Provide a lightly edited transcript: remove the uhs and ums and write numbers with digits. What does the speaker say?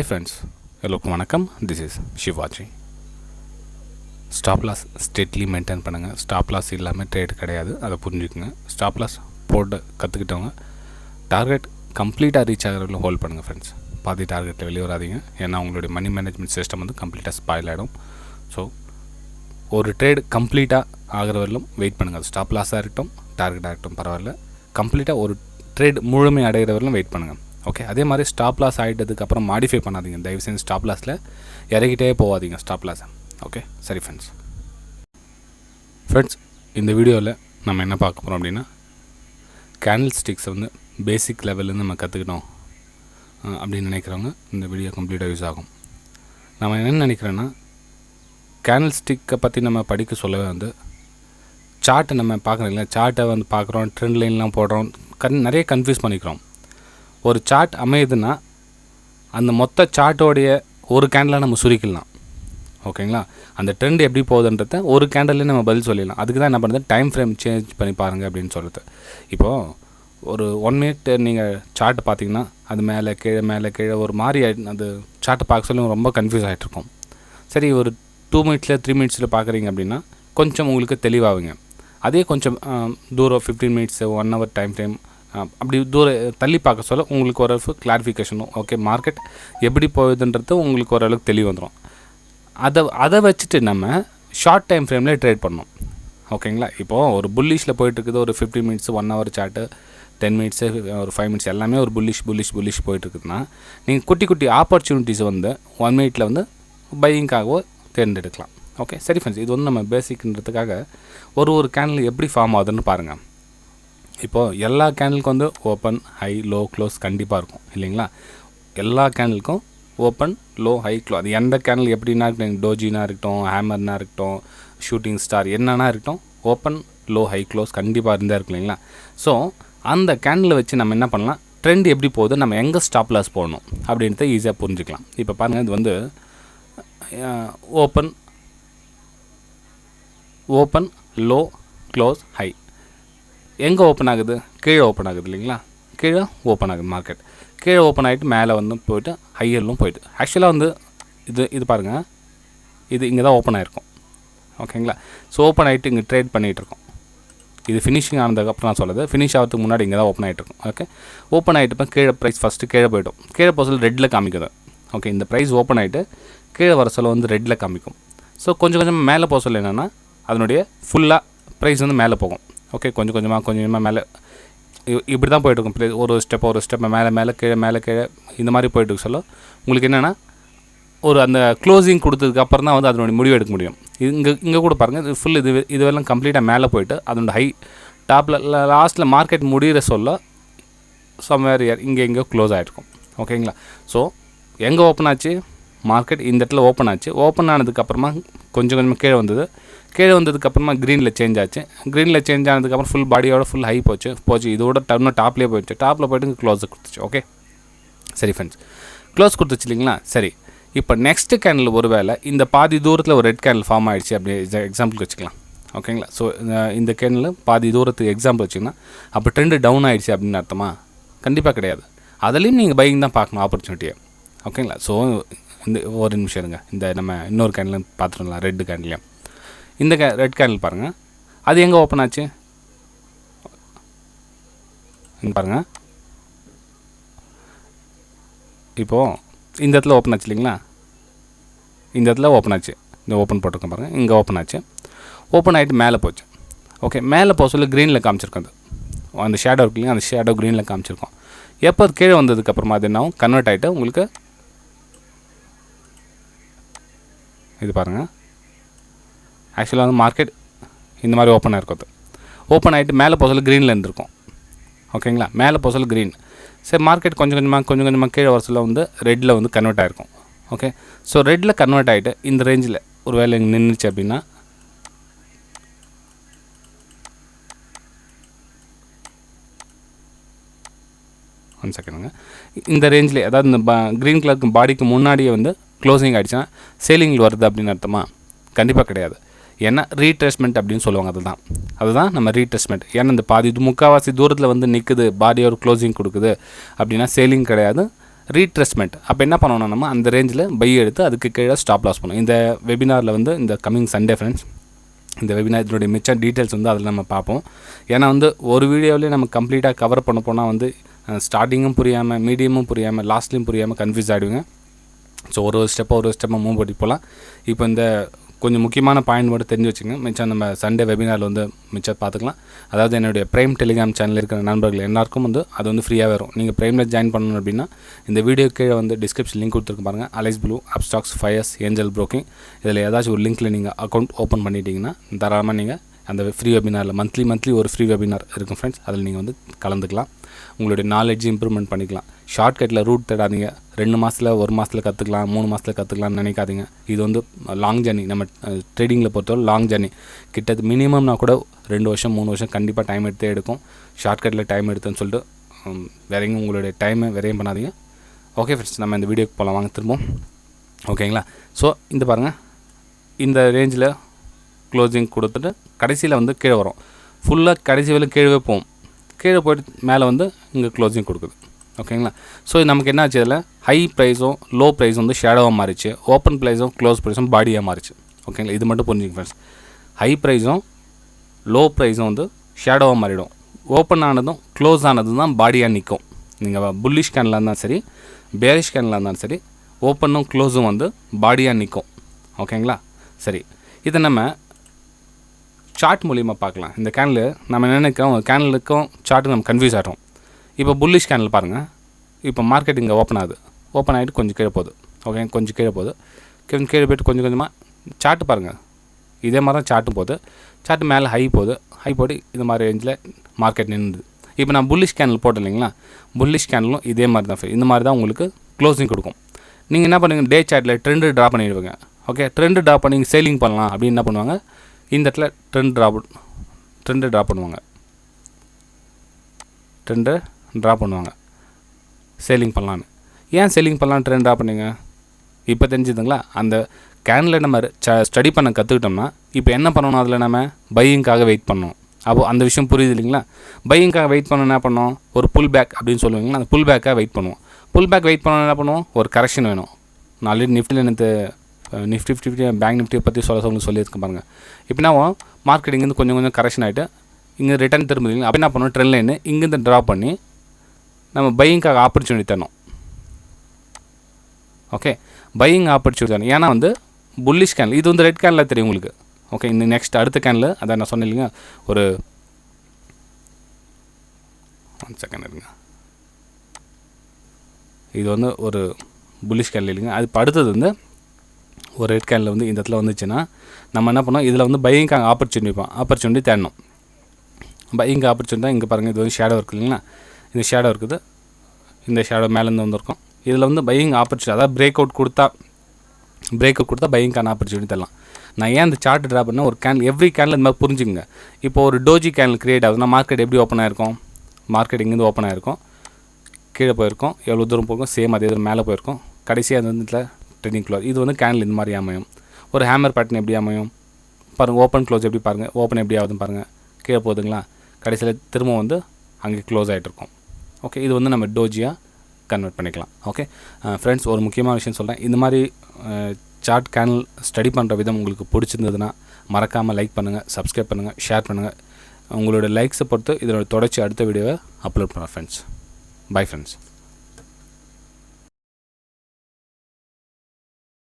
Hi friends, எல்லோருக்கும் வணக்கம். This is Shivaji. Stop loss strictly maintain பண்ணுங்கள். ஸ்டாப் லாஸ் இல்லாமல் ட்ரேட் கிடையாது, அதை புரிஞ்சுக்குங்க. ஸ்டாப் லாஸ் போட்டு கற்றுக்கிட்டவங்க டார்கெட் கம்ப்ளீட்டாக ரீச் ஆகிறவங்களும் ஹோல்ட் பண்ணுங்கள் ஃப்ரெண்ட்ஸ். பாதி டார்கெட்டில் வெளியே வராதிங்க, ஏன்னா உங்களுடைய மணி மேனேஜ்மெண்ட் சிஸ்டம் வந்து கம்ப்ளீட்டாக ஸ்பாயில் ஆகிடும். ஸோ ஒரு ட்ரேட் கம்ப்ளீட்டாக ஆகிறவர்களும் வெயிட் பண்ணுங்கள். அது ஸ்டாப் லாஸாக இருக்கட்டும், டார்கெட்டாக இருக்கட்டும், பரவாயில்ல. கம்ப்ளீட்டாக ஒரு ட்ரேட் முழுமை அடைகிறவர்களும் வெயிட் பண்ணுங்கள். ஓகே, அதே மாதிரி ஸ்டாப் லாஸ் ஆகிட்டதுக்கப்புறம் மாடிஃபை பண்ணாதீங்க. தயவு செஞ்சு ஸ்டாப் லாஸில் இறங்கிட்டே போகாதீங்க ஸ்டாப் லாஸை. ஓகே, சரி ஃப்ரெண்ட்ஸ், இந்த வீடியோவில் நம்ம என்ன பார்க்க போகிறோம் அப்படின்னா, கேண்டில் ஸ்டிக்ஸை வந்து பேசிக் லெவல்லேருந்து நம்ம கற்றுக்கிட்டோம் அப்படின்னு நினைக்கிறவங்க இந்த வீடியோ கம்ப்ளீட்டாக யூஸ் ஆகும். நம்ம என்ன நினைக்கிறேன்னா, கேண்டில் ஸ்டிக்கை பற்றி நம்ம படிக்க சொல்லவே வந்து சார்ட்டை நம்ம பார்க்குறோம் இல்லையா, சார்ட்டை வந்து பார்க்குறோம், ட்ரெண்ட் லைன்லாம் போடுறோம், நிறைய கன்ஃபியூஸ் பண்ணிக்கிறோம். ஒரு சார்ட் அமையுதுன்னா அந்த மொத்த சார்ட்டோடைய ஒரு கேண்டில் நம்ம சுருக்கிடலாம். ஓகேங்களா, அந்த ட்ரெண்ட் எப்படி போகுதுன்றத ஒரு கேண்டல்லே நம்ம பதில் சொல்லிடலாம். அதுக்கு தான் என்ன பண்ணுறது, டைம் ஃப்ரேம் சேஞ்ச் பண்ணி பாருங்கள் அப்படின்னு சொல்கிறது. இப்போது ஒரு 1 மினிட் நீங்கள் சார்ட் பார்த்தீங்கன்னா அது மேலே கீழே ஒரு மாதிரி அது சார்ட்டை பார்க்க சொல்லி ரொம்ப கன்ஃபியூஸ் ஆகிட்ருக்கும். சரி, ஒரு 2 மினிட்ஸில் 3 மினிட்ஸில் பார்க்குறீங்க அப்படின்னா கொஞ்சம் உங்களுக்கு தெளிவாகுங்க. அதே கொஞ்சம் தூரம் 15 மினிட்ஸு 1 ஹவர் டைம் ஃப்ரேம் அப்படி தள்ளி பார்க்க சொல்ல உங்களுக்கு ஓரளவு கிளாரிஃபிகேஷனும், ஓகே மார்க்கெட் எப்படி போகுதுன்றது உங்களுக்கு ஓரளவுக்கு தெளிவு வந்துடும். அதை வச்சுட்டு நம்ம ஷார்ட் டைம் ஃப்ரேமில் ட்ரேட் பண்ணோம். ஓகேங்களா, இப்போது ஒரு புல்லிஷில் போயிட்டுருக்குது, ஒரு 15 மினிட்ஸ் 1 ஹவர் சார்ட்டு, 10 மினிட்ஸு, ஒரு 5 மினிட்ஸ் எல்லாமே ஒரு புல்லிஷ் போயிட்டுருக்குதுன்னா நீங்கள் குட்டி ஆப்பர்ச்சுனிட்டிஸ் வந்து 1 மினிட்டில் வந்து பையிங்காகவோ தேர்ந்தெடுக்கலாம். ஓகே, சரி ஃப்ரெண்ட்ஸ், இது வந்து நம்ம பேசிக்ன்றதுக்காக ஒரு கேண்டில் எப்படி ஃபார்ம் ஆகுதுன்னு பாருங்கள். இப்போது எல்லா கேண்டிலுக்கும் வந்து ஓப்பன், ஹை, லோ, க்ளோஸ் கண்டிப்பாக இருக்கும் இல்லைங்களா. எல்லா கேண்டிலுக்கும் ஓப்பன், லோ, ஹை, க்ளோ. அது எந்த கேண்டில் எப்படின்னா இருக்கட்டும், டோஜினா இருக்கட்டும், ஹேமர்னா இருக்கட்டும், ஷூட்டிங் ஸ்டார் என்னன்னா இருக்கட்டும், ஓப்பன், லோ, ஹை, க்ளோஸ் கண்டிப்பாக இருந்தால் இருக்கும் இல்லைங்களா. ஸோ அந்த கேண்டில் வச்சு நம்ம என்ன பண்ணலாம், ட்ரெண்ட் எப்படி போகுது, நம்ம எங்கே ஸ்டாப் லாஸ் போடணும் அப்படின்றத ஈஸியாக புரிஞ்சுக்கலாம். இப்போ பாருங்கள், இது வந்து ஓப்பன், லோ, க்ளோஸ், ஹை. எங்கே ஓப்பன் ஆகுது, கீழே ஓப்பன் ஆகுது இல்லைங்களா. கீழே ஓப்பன் ஆகுது மார்க்கெட். கீழே ஓப்பன் ஆகிட்டு மேலே வந்து போய்ட்டு ஹையர்லும் போய்ட்டு, ஆக்சுவலாக வந்து இது பாருங்கள், இது இங்கே தான் ஓப்பன் ஆகிருக்கும். ஓகேங்களா, ஸோ ஓப்பன் ஆகிட்டு இங்கே ட்ரேட் பண்ணிகிட்ருக்கோம். இது ஃபினிஷிங் ஆனதுக்கப்புறம் நான் சொல்லுது, ஃபினிஷ் ஆகிறதுக்கு முன்னாடி இங்கே தான் ஓப்பன் ஆகிட்ருக்கும். ஓகே, ஓப்பன் ஆகிட்டு இப்போ கீழே ப்ரைஸ் ஃபஸ்ட்டு கீழே போய்ட்டோம். கீழே போக சொல்ல ரெட்டில் காமிக்குது. ஓகே, இந்த ப்ரைஸ் ஓப்பன் ஆகிட்டு கீழே வர சொல்ல வந்து ரெட்டில் காமிக்கும். ஸோ கொஞ்சம் மேலே போக சொல்ல என்னென்னா அதனுடைய ஃபுல்லாக ப்ரைஸ் வந்து மேலே போகும். ஓகே, கொஞ்சம் கொஞ்சமாக மேலே இப்படி தான் போய்ட்டுருக்கும். ஒரு ஸ்டெப் மேலே கீழே இந்த மாதிரி போய்ட்டு சொல்ல உங்களுக்கு என்னென்னா ஒரு அந்த க்ளோசிங் கொடுத்ததுக்கப்புறம் தான் வந்து அதனுடைய முடிவு எடுக்க முடியும். இங்கே கூட பாருங்கள், இது ஃபுல் இதுவெல்லாம் கம்ப்ளீட்டாக மேலே போய்ட்டு அதோட ஹை டாப்பில் லாஸ்ட்டில் மார்க்கெட் முடிகிற சொல்ல சம்வேர் இங்கே க்ளோஸ் ஆகிருக்கும். ஓகேங்களா, ஸோ எங்கே ஓப்பன் ஆச்சு மார்க்கெட், இந்த இடத்துல ஓப்பன் ஆச்சு. ஓப்பன் ஆனதுக்கப்புறமா கொஞ்சம் கீழே வந்ததுக்கப்புறமா க்ரீனில் சேஞ்ச் ஆச்சு. க்ரீனில் சேஞ்ச் ஆனதுக்கப்புறம் ஃபுல் பாடியோட ஃபுல் ஹை போச்சு. இதோட இன்னும் டாப்லேயே போயிடுச்சு. டாப்பில் போய்ட்டு க்ளோஸ் கொடுத்துச்சு. ஓகே, சரி ஃப்ரெண்ட்ஸ், க்ளோஸ் கொடுத்துச்சு இல்லைங்களா. சரி, இப்போ நெக்ஸ்ட் கேண்டில் ஒரு வேளை இந்த பாதி தூரத்தில் ஒரு ரெட் கேண்டில் ஃபார்ம் ஆகிடுச்சு அப்படி எக்ஸாம்பிளுக்கு வச்சுக்கலாம். ஓகேங்களா, ஸோ இந்த கேண்டில் பாதி தூரத்துக்கு எக்ஸாம்பிள் வச்சிங்கன்னா அப்போ ட்ரெண்டு டவுன் ஆகிடுச்சு அப்படின்னு அர்த்தமா? கண்டிப்பாக கிடையாது. அதுலேயும் நீங்கள் பையிங் தான் பார்க்கணும் ஆப்பர்ச்சுனிட்டியை. ஓகேங்களா, ஸோ இந்த ஒரு நிமிஷம் இருங்க, இந்த நம்ம இன்னொரு கேண்டில் பார்த்துருக்கலாம், ரெட் கேண்டிலையும். இந்த ரெட் கேண்டில் பாருங்கள், அது எங்கே ஓப்பன் ஆச்சு பாருங்கள். இப்போது இந்த இடத்துல ஓப்பன் ஆச்சு இல்லைங்களா, இந்த இடத்துல ஓப்பன் ஆச்சு, இந்த ஓப்பன் போட்டிருக்கோம் பாருங்கள், இங்கே ஓப்பன் ஆச்சு. ஓப்பன் ஆகிட்டு மேலே போச்சு. ஓகே, மேலே போக சொல்லி க்ரீனில் காமிச்சிருக்கோம். அது அந்த ஷேடோ இருக்கு இல்லைங்க, அந்த ஷேடோ க்ரீனில் காமிச்சிருக்கோம். எப்போ அது கீழே வந்ததுக்கப்புறமா அது என்ன கன்வெர்ட் ஆகிட்டு உங்களுக்கு இது பாருங்கள், ஆக்சுவலாக வந்து மார்க்கெட் இந்த மாதிரி ஓப்பன் ஆகிருக்கும். ஓப்பன் ஆகிட்டு மேலே போக சொல்ல க்ரீனில் இருந்திருக்கும். ஓகேங்களா, மேலே போக சொல்ல க்ரீன். சரி, மார்க்கெட் கொஞ்சம் கொஞ்சமாக கீழே வர சொல்ல வந்து ரெட்டில் வந்து கன்வெர்ட் ஆகிருக்கும். ஓகே, ஸோ ரெட்டில் கன்வெர்ட் ஆகிட்டு இந்த ரேஞ்சில் ஒரு வேலை இங்கே நின்றுச்சு அப்படின்னா ஒன் செகண்டுங்க, இந்த ரேஞ்சில் அதாவது இந்த க்ரீன் கலருக்கு பாடிக்கு முன்னாடியே வந்து க்ளோசிங் ஆகிடுச்சுன்னா சேலிங்கில் வருது அப்படின்னு அர்த்தமா? கண்டிப்பாக கிடையாது. ஏன்னா ரீட்ரேஸ்மெண்ட் அப்படின்னு சொல்லுவாங்க. அதுதான் நம்ம ரீட்ரேஸ்மெண்ட். ஏன்னா இந்த முக்கால்வாசி தூரத்தில் வந்து நிற்குது, பாடியோட க்ளோசிங் கொடுக்குது அப்படின்னா சேலிங் கிடையாது, ரீட்ரெஸ்மெண்ட். அப்போ என்ன பண்ணணும், நம்ம அந்த ரேஞ்சில் பை எடுத்து அதுக்கு கீழே ஸ்டாப் லாஸ் பண்ணணும். இந்த வெபினாரில் வந்து இந்த கம்மிங் சண்டே ஃப்ரெண்ட்ஸ் இந்த வெபினார் இதனுடைய மிச்ச டீட்டெயில்ஸ் வந்து அதில் நம்ம பார்ப்போம். ஏன்னா வந்து ஒரு வீடியோவிலே நம்ம கம்ப்ளீட்டாக கவர் பண்ண போனால் வந்து ஸ்டார்டிங்கும் புரியாமல், மீடியமும் புரியாமல், லாஸ்ட்லேயும் புரியாமல் கன்ஃபியூஸ் ஆகிடுவீங்க. ஸோ ஒரு ஸ்டெப்பாக மூவ் பண்ணி போகலாம். இப்போ இந்த கொஞ்சம் முக்கியமான பாயிண்ட் மட்டும் தெரிஞ்சு வச்சுங்க. மிச்சம் நம்ம சண்டே வெபினாரில் வந்து மிச்சம் பார்த்துக்கலாம். அதாவது என்னுடைய ப்ரைம் டெலிகிராம் சேனல் இருக்கிற நண்பர்கள் எல்லாருக்கும் வந்து அது வந்து ஃப்ரீயாக வரும். நீங்கள் ப்ரைமில் ஜாயின் பண்ணணும் அப்படின்னா இந்த வீடியோ கீழே வந்து டிஸ்கிரிப்ஷன் லிங்க் கொடுத்துருக்கு பாருங்கள். Alice Blue, Upstox, Fyers, Angel Broking, இதில் ஏதாச்சும் ஒரு லிங்க்கில் நீங்கள் அக்கௌண்ட் ஓப்பன் பண்ணிட்டீங்கன்னா தாராளமாக நீங்கள் அந்த ஃப்ரீ வெபினாரில் மந்த்லி ஒரு ஃப்ரீ வெபினார் இருக்கும் ஃப்ரெண்ட்ஸ். அதில் நீங்கள் வந்து கலந்துக்கலாம். உங்களுடைய நாலேஜ் இம்ப்ரூவ்மெண்ட் பண்ணிக்கலாம். ஷார்ட்கட்டில் ரூட் தேடாதீங்க. 2 மாதத்தில் 1 மாதத்தில் கற்றுக்கலாம், 3 மாதத்தில் கற்றுக்கலாம்னு நினைக்காதீங்க. இது வந்து லாங் ஜர்னி. நம்ம ட்ரேடிங்கில் பொறுத்தவரை லாங் ஜர்னி. கிட்டத்தட்ட மினிமம்னா கூட 2 வருஷம் 3 வருஷம் கண்டிப்பாக டைம் எடுத்தே எடுக்கும். ஷார்ட்கட்டில் டைம் எடுத்துன்னு சொல்லிட்டு வேற எங்கேயும் உங்களுடைய டைமை விரையும் பண்ணாதீங்க. ஓகே ஃப்ரெண்ட்ஸ், நம்ம இந்த வீடியோக்கு போகலாம் வாங்க திரும்பவும். ஓகேங்களா? ஸோ இந்த பாருங்கள், இந்த ரேஞ்சில் க்ளோசிங் கொடுத்துட்டு கடைசியில் வந்து கீழே வரும். ஃபுல்லாக கடைசி வேலை கீழே போகும். கீழே போய்ட்டு மேலே வந்து இங்கே க்ளோசிங் கொடுக்குது. ஓகேங்களா? ஸோ நமக்கு என்ன ஆச்சு, இதில் ஹை ப்ரைஸும் லோ ப்ரைஸும் வந்து ஷேடோவாக மாறிச்சு. ஓப்பன் ப்ரைஸும் க்ளோஸ் ப்ரைஸும் பாடியாக மாறிச்சு. ஓகேங்களா? இது மட்டும் புரிஞ்சுங்க ஃப்ரெண்ட்ஸ். ஹை ப்ரைஸும் லோ ப்ரைஸும் வந்து ஷேடோவாக மாறிடும். ஓப்பன் ஆனதும் க்ளோஸ் ஆனதும் தான் பாடியாக நிற்கும். நீங்கள் புல்லிஷ் கேனில் இருந்தாலும் சரி, பேரிஷ் கேனில் இருந்தாலும் சரி, ஓப்பனும் க்ளோஸும் வந்து பாடியாக நிற்கும். ஓகேங்களா? சரி, இதை நம்ம சார்ட் மூலியமாக பார்க்கலாம். இந்த கேனில் நம்ம நினைக்கிறோம் கேனலுக்கும் சார்ட்டு நம்ம கன்ஃபியூஸ் ஆகிறோம். இப்போ புல்லிஷ் கேனில் பாருங்கள். இப்போ மார்க்கெட் இங்கே ஓப்பன் ஆகுது. ஓப்பன் ஆகிட்டு கொஞ்சம் கீழே போகுது. ஓகே, கொஞ்சம் கீழே போகுது. கீழே போய்ட்டு கொஞ்சம் கொஞ்சமாக சார்ட்டு பாருங்கள். இதே மாதிரி தான் சார்ட்டும் போகுது. சார்ட்டு மேலே ஹை போகுது. ஹை போட்டு இது மாதிரி ரேஞ்சில் மார்க்கெட் நின்றுது. இப்போ நான் புல்லிஷ் கேனில் போட்டேன் இல்லைங்களா? புல்லிஷ் கேனலும் இதே மாதிரி தான். இந்த மாதிரி தான் உங்களுக்கு க்ளோசிங் கொடுக்கும். நீங்கள் என்ன பண்ணுவீங்க, டே சார்ட்டில் ட்ரெண்டு ட்ரா பண்ணிடுவீங்க. ஓகே, ட்ரெண்டு ட்ரா பண்ணி சேலிங் பண்ணலாம் அப்படின்னு என்ன பண்ணுவாங்க, இந்த இடத்துல ட்ரெண்டு ட்ரா பண்ணுவாங்க. ட்ரெண்டு ட்ரா பண்ணுவாங்க சேலிங் பண்ணலான்னு. ஏன் சேலிங் பண்ணலான்னு ட்ரெண்ட் ட்ரா பண்ணிங்க இப்போ தெரிஞ்சுதுங்களா? அந்த கேனில் நம்ம ஸ்டடி பண்ண கற்றுக்கிட்டோம்னா இப்போ என்ன பண்ணணும், அதில் நம்ம பையிங்காக வெயிட் பண்ணணும். அப்போது அந்த விஷயம் புரியுது இல்லைங்களா? பையிங்காக வெயிட் பண்ண என்ன பண்ணோம், ஒரு புல் பேக் அப்படின்னு சொல்லுவீங்களா, அந்த புல் பேக்காக வெயிட் பண்ணுவோம். புல் பேக் வெயிட் பண்ண என்ன பண்ணுவோம், ஒரு கரெக்ஷன் வேணும். நாளைக்கு நிஃப்டியில் எனக்கு நிஃப்டி பேங்க் நிஃப்டியை பற்றி சொல்லியிருக்கேன் பாருங்கள். இப்போ என்ன மார்க்கெட் இங்கேருந்து கொஞ்சம் கொஞ்சம் கரெக்ஷன் ஆகிட்டு இங்கே ரிட்டர்ன் திரும்புதில்லைங்க. அப்போ என்ன பண்ணுவோம், ட்ரெண்ட் லைனு இங்கேருந்து ட்ரா பண்ணி நம்ம பையிங்காக ஆப்பர்ச்சுனிட்டி தரணும். ஓகே, பையிங் ஆப்பர்ச்சுனிட்டி தரணும். ஏன்னா வந்து புல்லிஷ் கேனில் இது வந்து ரெட் கேனில் தெரியும் உங்களுக்கு. ஓகே, இந்த நெக்ஸ்ட் அடுத்த கேனில் அதான் நான் சொன்னேன் இல்லைங்க, ஒரு 1 செகண்ட் இருங்க. இது வந்து ஒரு புல்லிஷ் கேனில் இல்லைங்க. அது இப்போ அடுத்தது வந்து ஒரு ரெட் கேனில் வந்து இந்த இடத்துல வந்துச்சுன்னா நம்ம என்ன பண்ணோம், இதில் வந்து பையிங்காக ஆப்பர்ச்சுனிட்டி தேடணும். பையிங் ஆப்பர்ச்சுனிட்டி தான் இங்கே பாருங்கள். இது வந்து ஷேடோ இருக்குது இல்லைங்களா? இந்த ஷேடோ இருக்குது. இந்த ஷேடோ மேலேருந்து வந்திருக்கும். இதில் வந்து பையிங் ஆப்பர்ச்சுனிட்டி, அதாவது பிரேக் அவுட் கொடுத்தா பையிங்கான ஆப்பர்ச்சுனிட்டி தரலாம். நான் ஏன் இந்த சார்ட் ட்ரா பண்ணேன், ஒரு கேன் எவ்ரி கேனில் இந்த மாதிரி புரிஞ்சுங்க. இப்போ ஒரு டோஜி கேனில் கிரியேட் ஆகுதுன்னா மார்க்கெட் எப்படி ஓப்பன் ஆகிருக்கும், மார்க்கெட் இங்கேருந்து ஓப்பன் ஆகிருக்கும், கீழே போயிருக்கும், எவ்வளோ தூரம் போயிருக்கும், சேம் அதே தூரம் மேலே போயிருக்கும், கடைசியாக அது வந்து இதில் ட்ரெண்டிங் க்ளோஸ். இது வந்து கேனில் இந்த மாதிரி அமையும். ஒரு ஹேமர் பேட்டர்ன் எப்படி அமையும் பாருங்கள். ஓப்பன் க்ளோஸ் எப்படி பாருங்கள், ஓப்பன் எப்படி ஆகுதுன்னு பாருங்கள். கீழே போகுதுங்களா, கடைசியில் திரும்ப வந்து அங்கே க்ளோஸ் ஆகிட்ருக்கும். ஓகே, இது வந்து நம்ம டோஜியாக கன்வெர்ட் பண்ணிக்கலாம். ஓகே ஃப்ரெண்ட்ஸ், ஒரு முக்கியமான விஷயம் சொல்கிறேன். இந்த மாதிரி சார்ட் கேனல் ஸ்டடி பண்ணுற விதம் உங்களுக்கு பிடிச்சிருந்ததுன்னா மறக்காமல் லைக் பண்ணுங்கள், சப்ஸ்கிரைப் பண்ணுங்கள், ஷேர் பண்ணுங்கள். உங்களோட லைக்ஸை பொறுத்து இதோட தொடர்ச்சி அடுத்த வீடியோவை அப்லோட் பண்ணுறேன் ஃப்ரெண்ட்ஸ். Bye friends.